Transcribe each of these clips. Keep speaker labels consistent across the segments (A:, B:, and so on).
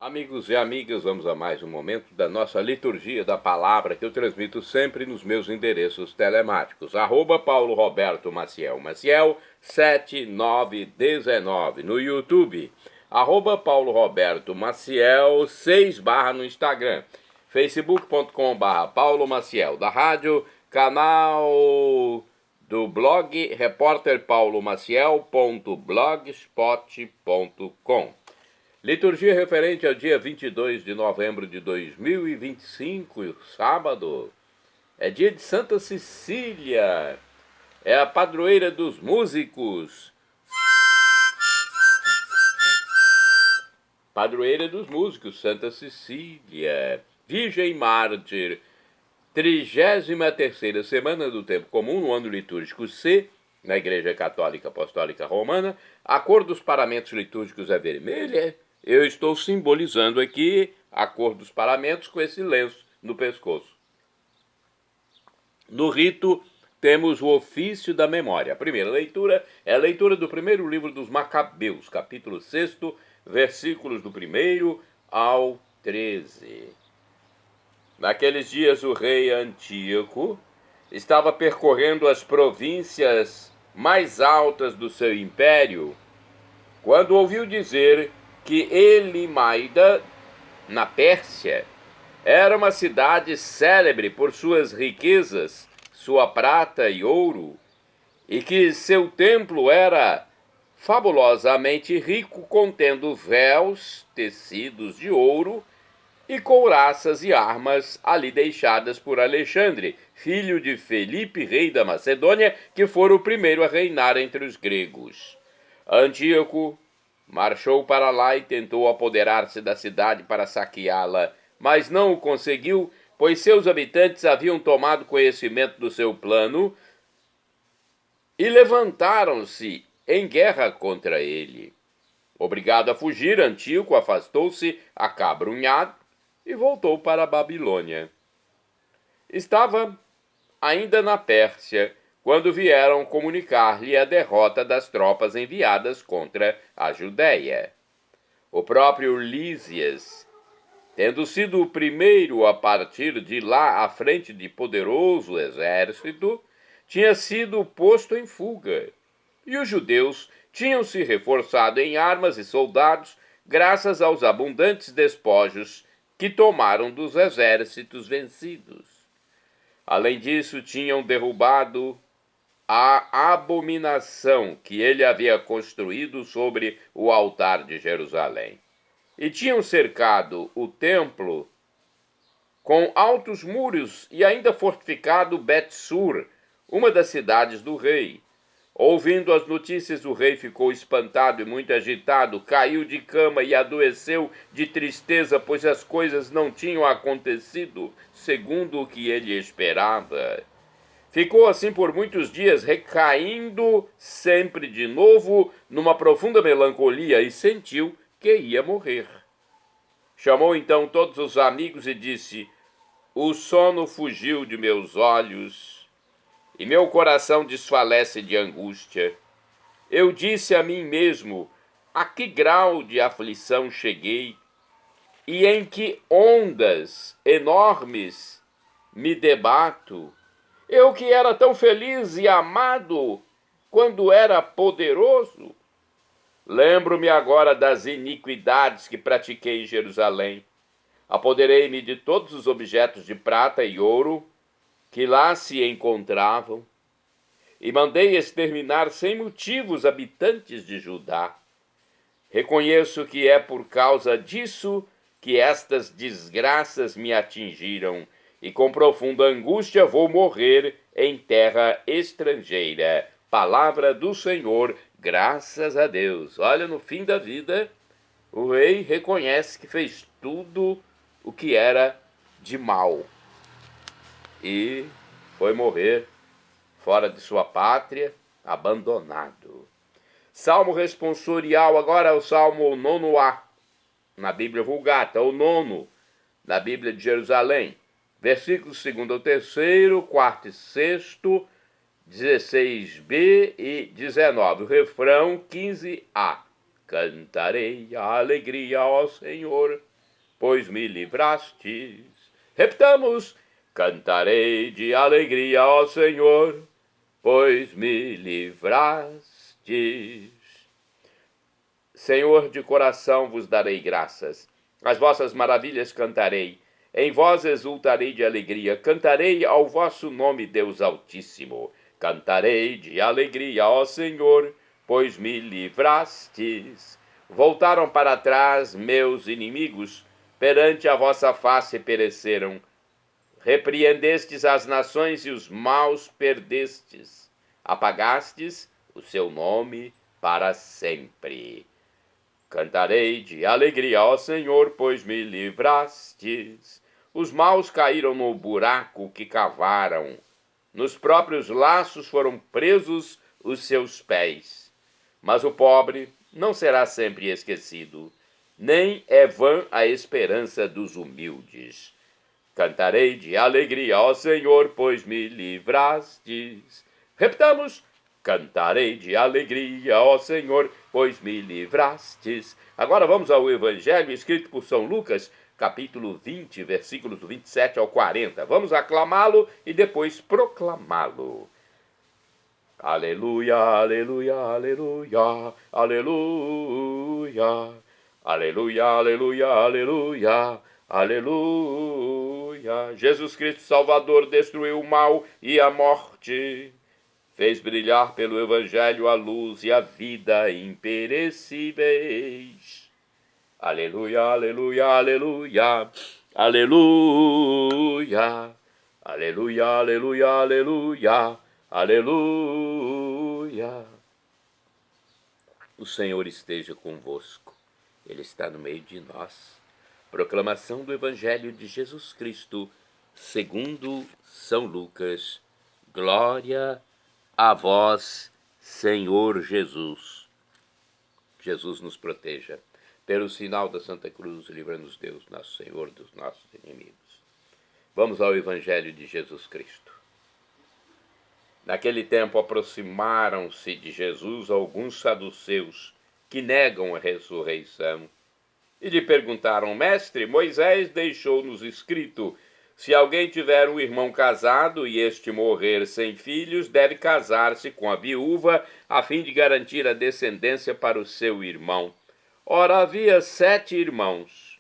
A: Amigos e amigas, vamos a mais um momento da nossa liturgia da palavra que eu transmito sempre nos meus endereços telemáticos. @Paulo Roberto Maciel, Maciel 7919 no YouTube. @Paulo Roberto Maciel 6 no Instagram. facebook.com/Paulo Maciel da rádio, canal do blog repórterpaulomaciel.blogspot.com. Liturgia referente ao dia 22 de novembro de 2025, sábado. É dia de Santa Cecília, é a padroeira dos músicos. Padroeira dos músicos, Santa Cecília, Virgem Mártir, 33ª semana do tempo comum, no ano litúrgico C, na Igreja Católica Apostólica Romana. A cor dos paramentos litúrgicos é vermelha. Eu estou simbolizando aqui a cor dos paramentos com esse lenço no pescoço. No rito, temos o ofício da memória. A primeira leitura é a leitura do primeiro livro dos Macabeus, capítulo 6, versículos do 1 ao 13. Naqueles dias, o rei Antíoco estava percorrendo as províncias mais altas do seu império, quando ouviu dizer que Elimaida, na Pérsia, era uma cidade célebre por suas riquezas, sua prata e ouro, e que seu templo era fabulosamente rico, contendo véus, tecidos de ouro e couraças e armas ali deixadas por Alexandre, filho de Felipe, rei da Macedônia, que fora o primeiro a reinar entre os gregos. Antíoco marchou para lá e tentou apoderar-se da cidade para saqueá-la, mas não o conseguiu, pois seus habitantes haviam tomado conhecimento do seu plano e levantaram-se em guerra contra ele. Obrigado a fugir, Antíoco afastou-se acabrunhado e voltou para a Babilônia. Estava ainda na Pérsia quando vieram comunicar-lhe a derrota das tropas enviadas contra a Judéia. O próprio Lísias, tendo sido o primeiro a partir de lá à frente de poderoso exército, tinha sido posto em fuga, e os judeus tinham se reforçado em armas e soldados graças aos abundantes despojos que tomaram dos exércitos vencidos. Além disso, tinham derrubado a abominação que ele havia construído sobre o altar de Jerusalém. E tinham cercado o templo com altos muros e ainda fortificado Bet-sur, uma das cidades do rei. Ouvindo as notícias, o rei ficou espantado e muito agitado, caiu de cama e adoeceu de tristeza, pois as coisas não tinham acontecido segundo o que ele esperava. Ficou assim por muitos dias, recaindo sempre de novo numa profunda melancolia e sentiu que ia morrer. Chamou então todos os amigos e disse: "O sono fugiu de meus olhos e meu coração desfalece de angústia. Eu disse a mim mesmo: a que grau de aflição cheguei e em que ondas enormes me debato. Eu que era tão feliz e amado quando era poderoso. Lembro-me agora das iniquidades que pratiquei em Jerusalém. Apoderei-me de todos os objetos de prata e ouro que lá se encontravam e mandei exterminar sem motivo os habitantes de Judá. Reconheço que é por causa disso que estas desgraças me atingiram, e com profunda angústia vou morrer em terra estrangeira." Palavra do Senhor, graças a Deus. Olha, no fim da vida, o rei reconhece que fez tudo o que era de mal e foi morrer fora de sua pátria, abandonado. Salmo responsorial, agora é o Salmo 9a, na Bíblia Vulgata, o 9 na Bíblia de Jerusalém. Versículos 2 ao 3º, 4 e 6º, 16b e 19. O refrão 15a. Cantarei a alegria ao Senhor, pois me livrastes. Repetamos: cantarei de alegria ao Senhor, pois me livrastes. Senhor, de coração vos darei graças, as vossas maravilhas cantarei, em vós exultarei de alegria, cantarei ao vosso nome, Deus Altíssimo. Cantarei de alegria ao Senhor, pois me livrastes. Voltaram para trás meus inimigos, perante a vossa face pereceram. Repreendestes as nações e os maus perdestes. Apagastes o seu nome para sempre. Cantarei de alegria ao Senhor, pois me livrastes. Os maus caíram no buraco que cavaram. Nos próprios laços foram presos os seus pés. Mas o pobre não será sempre esquecido, nem é vã a esperança dos humildes. Cantarei de alegria ao Senhor, pois me livrastes. Repetamos: cantarei de alegria ao Senhor, pois me livrastes. Agora vamos ao Evangelho escrito por São Lucas, capítulo 20, versículos do 27 ao 40. Vamos aclamá-lo e depois proclamá-lo. Aleluia, aleluia, aleluia, aleluia, aleluia, aleluia, aleluia, aleluia. Jesus Cristo Salvador destruiu o mal e a morte, fez brilhar pelo Evangelho a luz e a vida imperecíveis. Aleluia, aleluia, aleluia, aleluia, aleluia, aleluia, aleluia, aleluia. O Senhor esteja convosco, Ele está no meio de nós. Proclamação do Evangelho de Jesus Cristo, segundo São Lucas. Glória a vós, Senhor Jesus. Jesus nos proteja. Pelo sinal da Santa Cruz, livra-nos Deus, nosso Senhor, dos nossos inimigos. Vamos ao Evangelho de Jesus Cristo. Naquele tempo aproximaram-se de Jesus alguns saduceus que negam a ressurreição e lhe perguntaram: Mestre, Moisés deixou-nos escrito: se alguém tiver um irmão casado e este morrer sem filhos, deve casar-se com a viúva a fim de garantir a descendência para o seu irmão. Ora, havia 7 irmãos.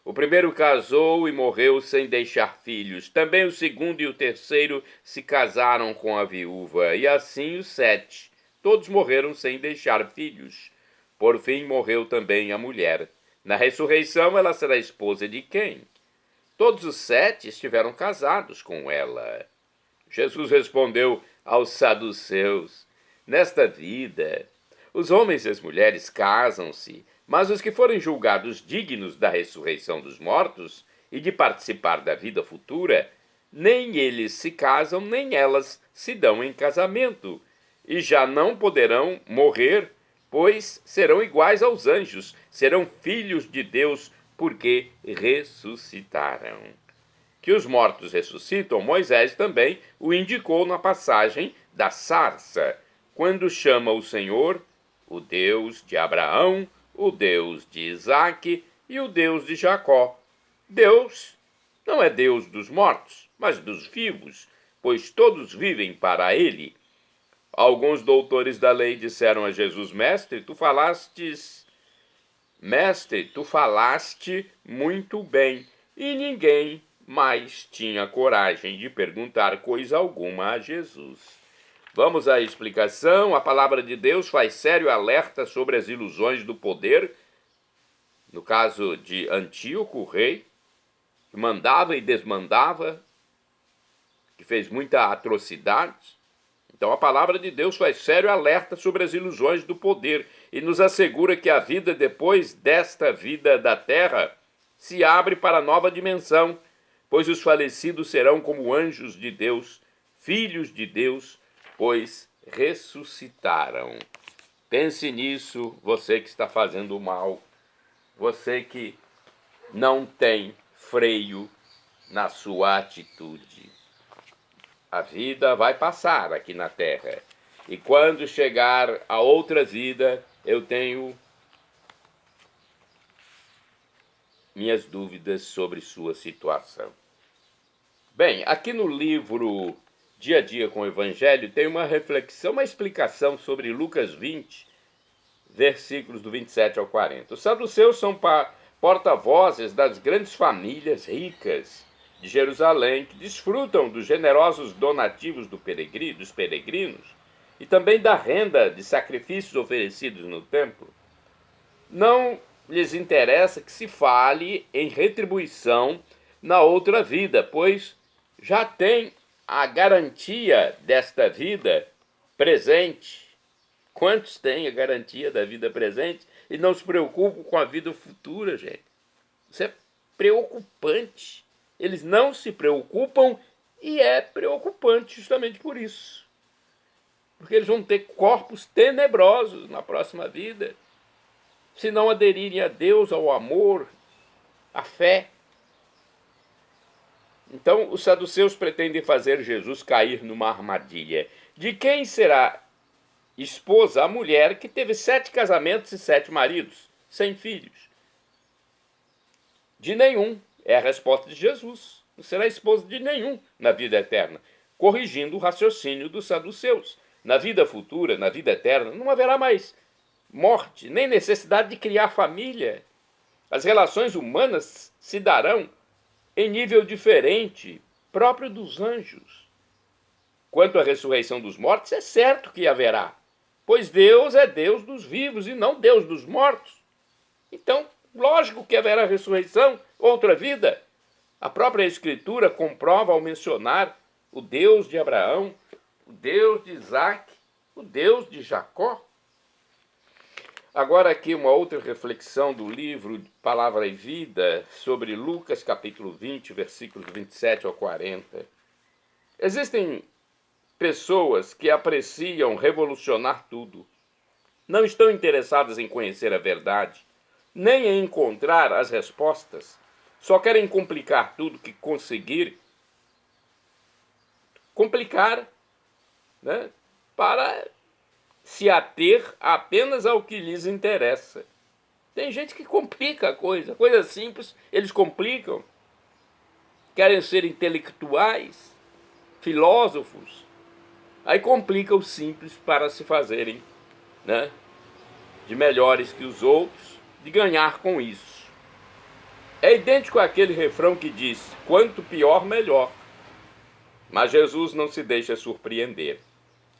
A: O primeiro casou e morreu sem deixar filhos. Também o segundo e o terceiro se casaram com a viúva, e assim os 7. Todos morreram sem deixar filhos. Por fim, morreu também a mulher. Na ressurreição, ela será esposa de quem? Todos os 7 estiveram casados com ela. Jesus respondeu aos saduceus: nesta vida, os homens e as mulheres casam-se, mas os que forem julgados dignos da ressurreição dos mortos e de participar da vida futura, nem eles se casam, nem elas se dão em casamento, e já não poderão morrer, pois serão iguais aos anjos, serão filhos de Deus, porque ressuscitaram. Que os mortos ressuscitam, Moisés também o indicou na passagem da sarça, quando chama o Senhor, o Deus de Abraão, o Deus de Isaque e o Deus de Jacó. Deus não é Deus dos mortos, mas dos vivos, pois todos vivem para ele. Alguns doutores da lei disseram a Jesus: Mestre, tu falaste muito bem. E ninguém mais tinha coragem de perguntar coisa alguma a Jesus. Vamos à explicação. A palavra de Deus faz sério alerta sobre as ilusões do poder. No caso de Antíoco, o rei, que mandava e desmandava, que fez muita atrocidade. Então a palavra de Deus faz sério alerta sobre as ilusões do poder e nos assegura que a vida depois desta vida da terra se abre para nova dimensão, pois os falecidos serão como anjos de Deus, filhos de Deus, pois ressuscitaram. Pense nisso, você que está fazendo mal, você que não tem freio na sua atitude. A vida vai passar aqui na terra, e quando chegar a outra vida, eu tenho minhas dúvidas sobre sua situação. Bem, aqui no livro Dia a Dia com o Evangelho tem uma reflexão, uma explicação sobre Lucas 20, versículos do 27 ao 40. Os saduceus são porta-vozes das grandes famílias ricas de Jerusalém que desfrutam dos generosos donativos dos peregrinos e também da renda de sacrifícios oferecidos no templo. Não lhes interessa que se fale em retribuição na outra vida, pois já tem a garantia desta vida presente. Quantos têm a garantia da vida presente e não se preocupam com a vida futura, gente? Isso é preocupante. Eles não se preocupam e é preocupante justamente por isso. Porque eles vão ter corpos tenebrosos na próxima vida, se não aderirem a Deus, ao amor, à fé. Então, os saduceus pretendem fazer Jesus cair numa armadilha. De quem será esposa a mulher que teve 7 casamentos e 7 maridos, sem filhos? De nenhum, é a resposta de Jesus. Não será esposa de nenhum na vida eterna, corrigindo o raciocínio dos saduceus. Na vida futura, na vida eterna, não haverá mais morte, nem necessidade de criar família. As relações humanas se darão em nível diferente, próprio dos anjos. Quanto à ressurreição dos mortos, é certo que haverá, pois Deus é Deus dos vivos e não Deus dos mortos. Então, lógico que haverá ressurreição, outra vida. A própria Escritura comprova ao mencionar o Deus de Abraão, o Deus de Isaac, o Deus de Jacó. Agora aqui uma outra reflexão do livro Palavra e Vida sobre Lucas capítulo 20, versículos 27 ao 40. Existem pessoas que apreciam revolucionar tudo. Não estão interessadas em conhecer a verdade, nem em encontrar as respostas. Só querem complicar tudo que conseguir. Complicar, né, para se ater apenas ao que lhes interessa. Tem gente que complica a coisa simples, eles complicam. Querem ser intelectuais, filósofos, aí complica o simples para se fazerem, né, de melhores que os outros, de ganhar com isso. É idêntico àquele refrão que diz, quanto pior, melhor. Mas Jesus não se deixa surpreender.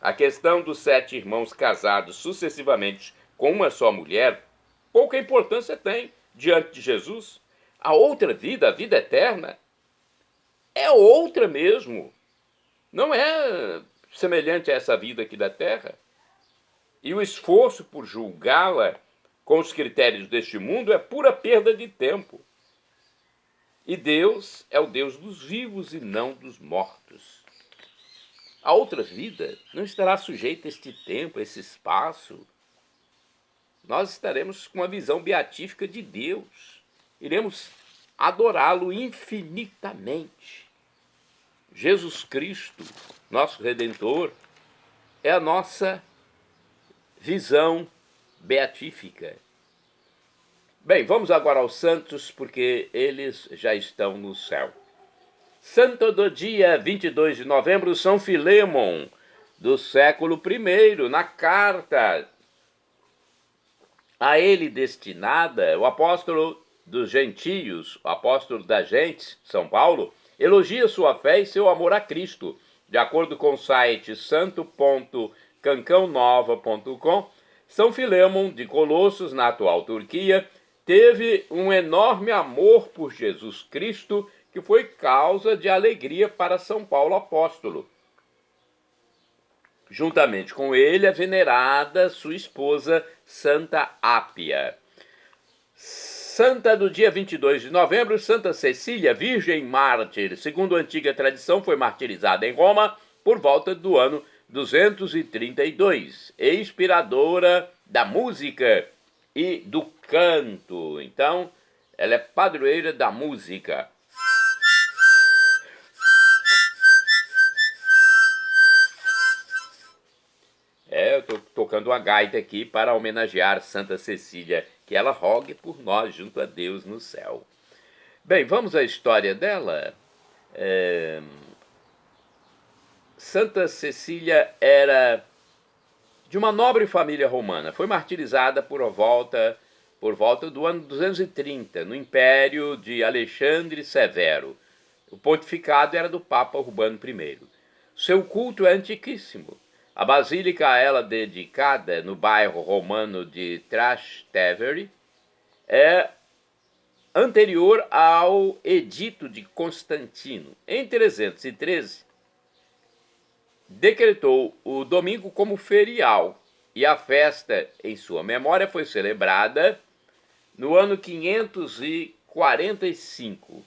A: A questão dos 7 irmãos casados sucessivamente com uma só mulher, pouca importância tem diante de Jesus. A outra vida, a vida eterna, é outra mesmo. Não é semelhante a essa vida aqui da terra. E o esforço por julgá-la com os critérios deste mundo é pura perda de tempo. E Deus é o Deus dos vivos e não dos mortos. A outra vida não estará sujeita a este tempo, a esse espaço. Nós estaremos com uma visão beatífica de Deus. Iremos adorá-lo infinitamente. Jesus Cristo, nosso Redentor, é a nossa visão beatífica. Bem, vamos agora aos santos, porque eles já estão no céu. Santo do dia 22 de novembro, São Filémon, do século I, na carta a ele destinada, o apóstolo dos gentios, o apóstolo da gente, São Paulo, elogia sua fé e seu amor a Cristo. De acordo com o site santo.cancãonova.com, São Filémon de Colossos, na atual Turquia, teve um enorme amor por Jesus Cristo, que foi causa de alegria para São Paulo apóstolo. Juntamente com ele, a venerada sua esposa, Santa Ápia. Santa do dia 22 de novembro, Santa Cecília, virgem mártir, segundo a antiga tradição, foi martirizada em Roma por volta do ano 232, inspiradora da música e do canto. Então, ela é padroeira da música. Eu estou tocando uma gaita aqui para homenagear Santa Cecília, que ela rogue por nós junto a Deus no céu. Bem, vamos à história dela. Santa Cecília era de uma nobre família romana. Foi martirizada por volta do ano 230, no império de Alexandre Severo. O pontificado era do Papa Urbano I. Seu culto é antiquíssimo. A basílica a ela dedicada no bairro romano de Trastevere é anterior ao Edito de Constantino. Em 313, decretou o domingo como ferial e a festa em sua memória foi celebrada no ano 545.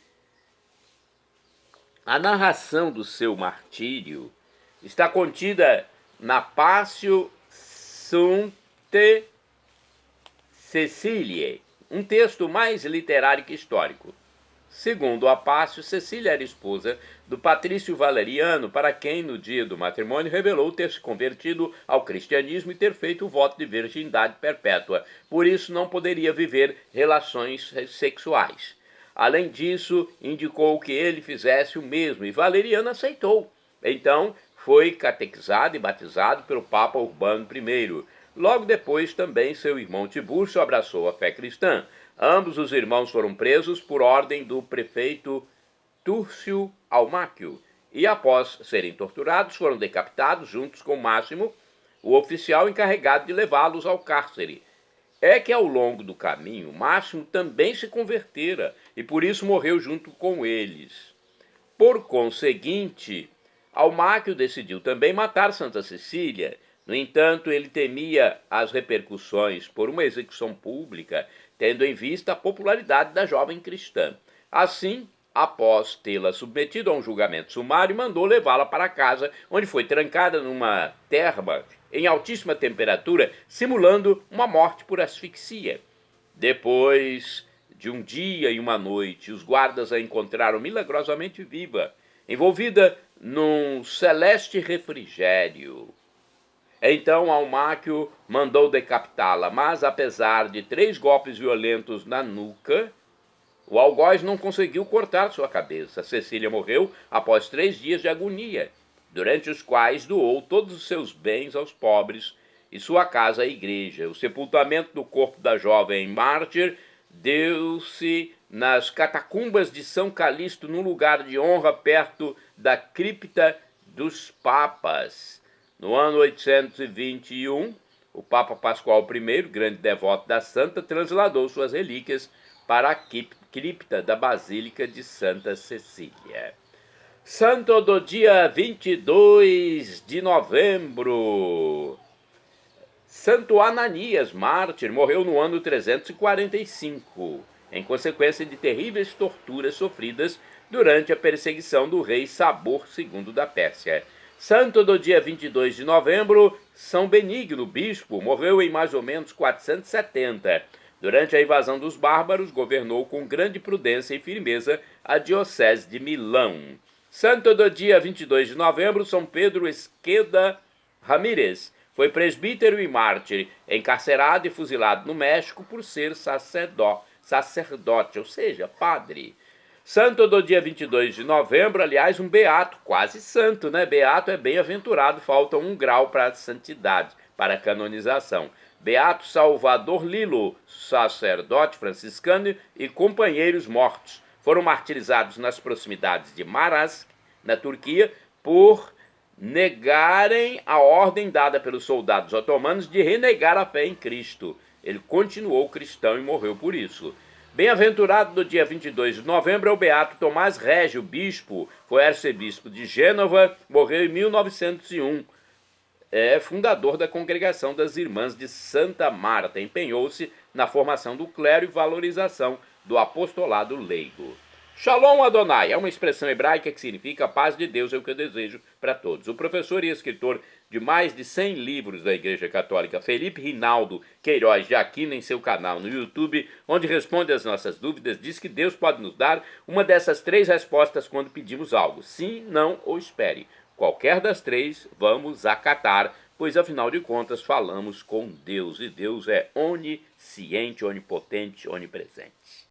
A: A narração do seu martírio está contida na Passio Sanctae Ceciliae, um texto mais literário que histórico. Segundo a Passio, Cecília era esposa do patrício Valeriano, para quem, no dia do matrimônio, revelou ter se convertido ao cristianismo e ter feito o voto de virgindade perpétua. Por isso, não poderia viver relações sexuais. Além disso, indicou que ele fizesse o mesmo, e Valeriano aceitou. Então, foi catequizado e batizado pelo Papa Urbano I. Logo depois, também seu irmão Tibúrcio abraçou a fé cristã. Ambos os irmãos foram presos por ordem do prefeito Túrcio Almáquio e, após serem torturados, foram decapitados juntos com Máximo, o oficial encarregado de levá-los ao cárcere. É que ao longo do caminho, Máximo também se convertera e por isso morreu junto com eles. Por conseguinte, Almáquio decidiu também matar Santa Cecília. No entanto, ele temia as repercussões por uma execução pública, tendo em vista a popularidade da jovem cristã. Assim, após tê-la submetido a um julgamento sumário, mandou levá-la para casa, onde foi trancada numa terma em altíssima temperatura, simulando uma morte por asfixia. Depois de um dia e uma noite, os guardas a encontraram milagrosamente viva, envolvida num celeste refrigério. Então Almáquio mandou decapitá-la, mas apesar de 3 golpes violentos na nuca, o algoz não conseguiu cortar sua cabeça. Cecília morreu após 3 dias de agonia, durante os quais doou todos os seus bens aos pobres e sua casa à igreja. O sepultamento do corpo da jovem mártir deu-se nas catacumbas de São Calixto, num lugar de honra perto da cripta dos papas. No ano 821, o Papa Pascoal I, grande devoto da santa, trasladou suas relíquias para a cripta da Basílica de Santa Cecília. Santo do dia 22 de novembro. Santo Ananias, mártir, morreu no ano 345, em consequência de terríveis torturas sofridas durante a perseguição do rei Sabor II da Pérsia. Santo do dia 22 de novembro, São Benigno, bispo, morreu em mais ou menos 470. Durante a invasão dos bárbaros, governou com grande prudência e firmeza a diocese de Milão. Santo do dia 22 de novembro, São Pedro Esqueda Ramírez, foi presbítero e mártir, encarcerado e fuzilado no México por ser sacerdote, ou seja, padre. Santo do dia 22 de novembro, aliás, um beato, quase santo, né? Beato é bem-aventurado, falta 1 grau para a santidade, para a canonização. Beato Salvador Lilo, sacerdote franciscano e companheiros mortos, foram martirizados nas proximidades de Marask, na Turquia, por negarem a ordem dada pelos soldados otomanos de renegar a fé em Cristo. Ele continuou cristão e morreu por isso. Bem-aventurado do dia 22 de novembro é o beato Tomás Régio, bispo, foi arcebispo de Gênova, morreu em 1901. É fundador da Congregação das Irmãs de Santa Marta, empenhou-se na formação do clero e valorização do apostolado leigo. Shalom Adonai é uma expressão hebraica que significa a paz de Deus é o que eu desejo para todos. O professor e escritor de mais de 100 livros da Igreja Católica, Felipe Rinaldo Queiroz de Aquino, em seu canal no YouTube, onde responde às nossas dúvidas, diz que Deus pode nos dar uma dessas 3 respostas quando pedimos algo: sim, não ou espere. Qualquer das 3 vamos acatar, pois afinal de contas falamos com Deus e Deus é onisciente, onipotente, onipresente.